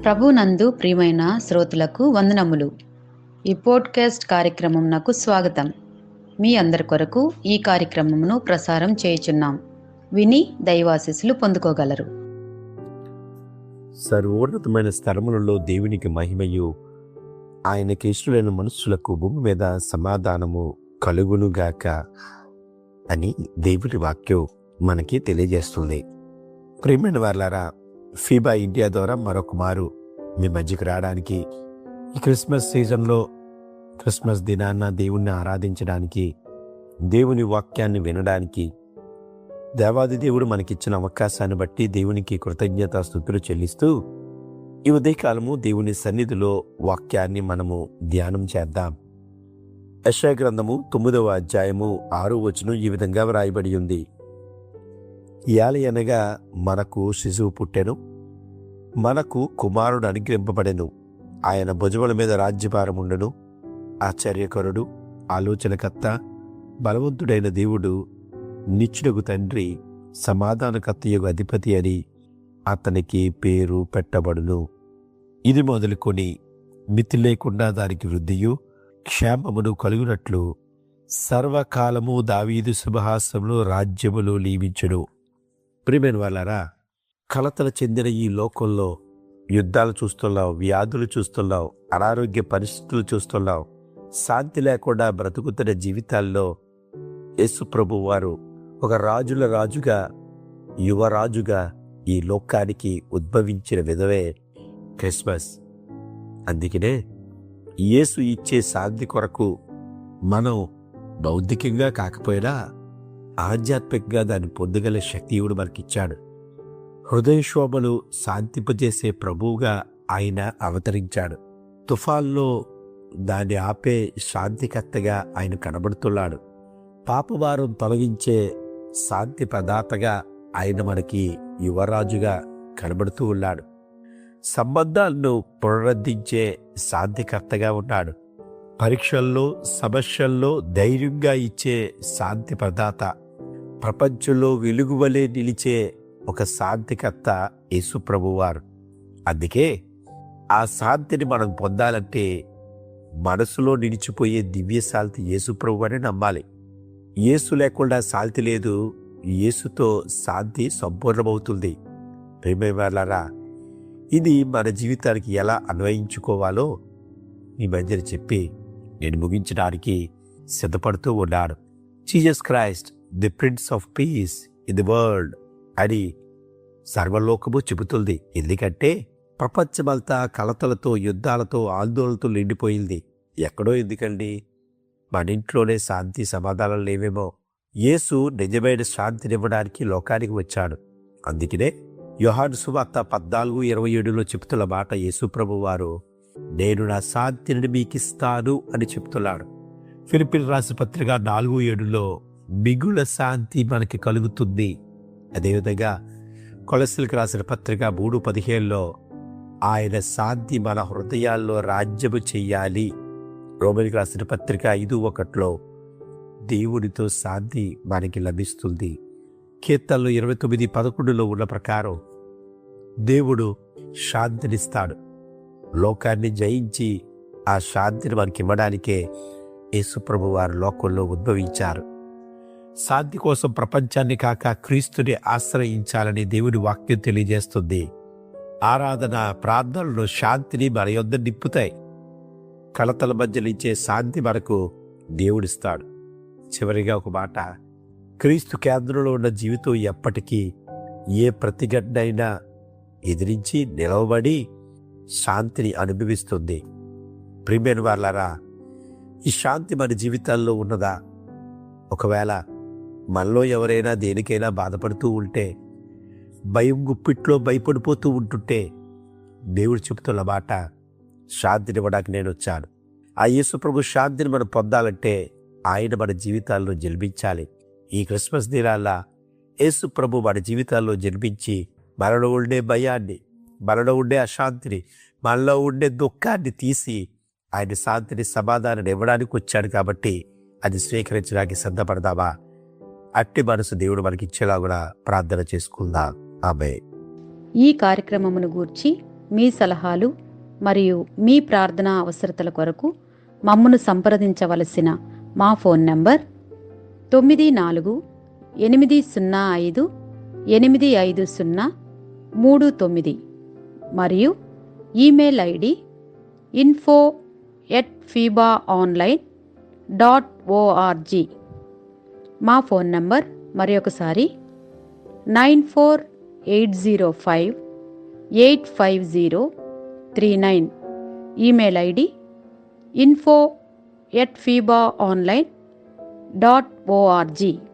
ప్రభునందు ప్రియమైన శ్రోతలకు వందనములు. ఈ పోడ్కాస్ట్ కార్యక్రమం నాకు స్వాగతం. మీ అందరి కొరకు ఈ కార్యక్రమమును ప్రసారం చేయుచున్నాం. విని దైవాశీస్సులు పొందుకోగలరు. సర్వోన్నతమైన స్థలములలో దేవునికి మహిమయు, ఆయనకి ఇష్టలైన మనుషులకు భూమి మీద సమాధానము కలుగునుగాక అని దేవుని వాక్యం మనకి తెలియజేస్తుంది. ప్రియమైన వారలారా, ఫీబా ఇండియా ద్వారా మరొక మారు మీ మధ్యకు రావడానికి, ఈ క్రిస్మస్ సీజన్లో క్రిస్మస్ దినాన్న దేవుణ్ణి ఆరాధించడానికి, దేవుని వాక్యాన్ని వినడానికి, దేవాది దేవుడు మనకిచ్చిన అవకాశాన్ని బట్టి దేవునికి కృతజ్ఞతాస్తుతులు చెల్లిస్తూ ఈ ఉదయకాలము దేవుని సన్నిధిలో వాక్యాన్ని మనము ధ్యానం చేద్దాం. యెషయా గ్రంథము 9వ అధ్యాయము 6వ వచనం ఈ విధంగా వ్రాయబడి ఉంది. యాలయనగా మనకు శిశువు పుట్టెను, మనకు కుమారుడు అనుగ్రహింపబడెను, ఆయన భుజముల మీద రాజ్యభారం ఉండెను. ఆశ్చర్యకరుడు, ఆలోచనకర్త, బలవంతుడైన దేవుడు, నిత్యుడగు తండ్రి, సమాధానకర్తయగు అధిపతి అని అతనికి పేరు పెట్టబడును. ఇది మొదలుకొని మితి లేకుండా దానికి వృద్ధియు క్షేమమును కలుగునట్లు సర్వకాలము దావీదు సింహాసనములో రాజ్యములు నియమించును. ప్రియమైన వాళ్ళారా, కలతలు చెందిన ఈ లోకంలో యుద్ధాలు చూస్తున్నావు, వ్యాధులు చూస్తున్నావు, అనారోగ్య పరిస్థితులు చూస్తున్నావు. శాంతి లేకుండా బ్రతుకుతున్న జీవితాల్లో యేసు ప్రభు వారు ఒక రాజుల రాజుగా, యువరాజుగా ఈ లోకానికి ఉద్భవించిన విధమే క్రిస్మస్. అందుకనే యేసు ఇచ్చే శాంతి కొరకు మనం భౌతికంగా కాకపోయినా ఆధ్యాత్మికంగా దాన్ని పొందగల శక్తియుడు మనకిచ్చాడు. హృదయ శోభను శాంతింపజేసే ప్రభువుగా ఆయన అవతరించాడు. తుఫాన్లో దాన్ని ఆపే శాంతికర్తగా ఆయన కనబడుతున్నాడు. పాపభారం తొలగించే శాంతి ప్రదాతగా ఆయన మనకి యువరాజుగా కనబడుతూ ఉన్నాడు. సంబంధాలను పునరుద్ధరించే శాంతికర్తగా ఉన్నాడు. పరీక్షల్లో, సమస్యల్లో ధైర్యంగా ఇచ్చే శాంతి ప్రదాత, ప్రపంచంలో వెలుగువలే నిలిచే ఒక శాంతికర్త యేసు ప్రభువారు. అందుకే ఆ శాంతిని మనం పొందాలంటే మనసులో నిలిచిపోయే దివ్య శాంతి యేసు ప్రభు అని నమ్మాలి. యేసు లేకుండా శాంతి లేదు, యేసుతో శాంతి సంపూర్ణమవుతుంది. ప్రియమైనవారలారా, ఇది మన జీవితానికి ఎలా అన్వయించుకోవాలో ఈ మధ్యన చెప్పి నేను ముగించడానికి సిద్ధపడుతూ ఉన్నాను. Jesus Christ the prince of piece in the world అని సర్వలోకము చెబుతుంది. ఎందుకంటే ప్రపంచమంతా కలతలతో, యుద్ధాలతో, ఆందోళనతో నిండిపోయింది. ఎక్కడో ఎందుకండి, మన ఇంట్లోనే శాంతి సమాధానం లేవేమో. యేసు నిజమైన శాంతినివ్వడానికి లోకానికి వచ్చాడు. అందుకనే యోహాను సువార్త 14:27లో చెప్తున్న మాట యేసు ప్రభు వారు, నేను నా శాంతిని మీకిస్తాను అని చెప్తున్నాడు. ఫిలిప్పీయులకు రాసిన పత్రిక 4:7లో మిగుల శాంతి మనకి కలుగుతుంది. అదేవిధంగా కొలస్సీలకు రాసిన పత్రిక 3:15లో ఆయన శాంతి మన హృదయాల్లో రాజ్యము చెయ్యాలి. రోమీయులకు రాసిన పత్రిక 5:1లో దేవునితో శాంతి మనకి లభిస్తుంది. కీర్తనలు 29:11లో ఉన్న ప్రకారం దేవుడు శాంతినిస్తాడు. లోకాన్ని జయించి ఆ శాంతిని మనకి ఇవ్వడానికే యేసుప్రభు వారు లోకంలో ఉద్భవించారు. శాంతి కోసం ప్రపంచాన్ని కాక క్రీస్తుని ఆశ్రయించాలని దేవుని వాక్యం తెలియజేస్తుంది. ఆరాధన, ప్రార్థనలు శాంతిని మన యొద్ద నింపుతాయి. కలతల మధ్య నుంచే శాంతి మనకు దేవుడిస్తాడు. చివరిగా ఒక మాట, క్రీస్తు కేంద్రంలో ఉన్న జీవితం ఎప్పటికీ ఏ ప్రతిఘటనైనా ఎదిరించి నిలవబడి శాంతిని అనుభవిస్తుంది. ప్రియమైన వారలారా, ఈ శాంతి మన జీవితాల్లో ఉన్నదా? ఒకవేళ మనలో ఎవరైనా దేనికైనా బాధపడుతూ ఉంటే, భయం గుప్పిట్లో భయపడిపోతూ ఉంటుంటే, దేవుడు చెబుతున్న మాట, శాంతినివ్వడానికి నేను వచ్చాను. ఆ యేసు ప్రభు శాంతిని మనం పొందాలంటే ఆయన మన జీవితాల్లో జన్మించాలి. ఈ క్రిస్మస్ దినాల్లో యేసు ప్రభు మన జీవితాల్లో జన్మించి మనలో ఉండే భయాన్ని, మనలో ఉండే అశాంతిని, మనలో ఉండే దుఃఖాన్ని తీసి ఆయన శాంతిని, సమాధానాన్ని ఇవ్వడానికి వచ్చాడు. కాబట్టి అది స్వీకరించడానికి సిద్ధపడదామా? అట్టి మనసు దేవుడు మనకి ఇచ్చేలాగా ప్రార్థన చేసుకుందాం. ఆమేన్. ఈ కార్యక్రమమును గూర్చి మీ సలహాలు మరియు మీ ప్రార్థనా అవసరతల కొరకు మమ్మను సంప్రదించవలసిన మా ఫోన్ నంబర్ 9480585039 మరియు ఈమెయిల్ ఐడి info@fibaonline.org. మా ఫోన్ నంబర్ మరొకసారి 9480585039. Email ID info@fibaonline.org.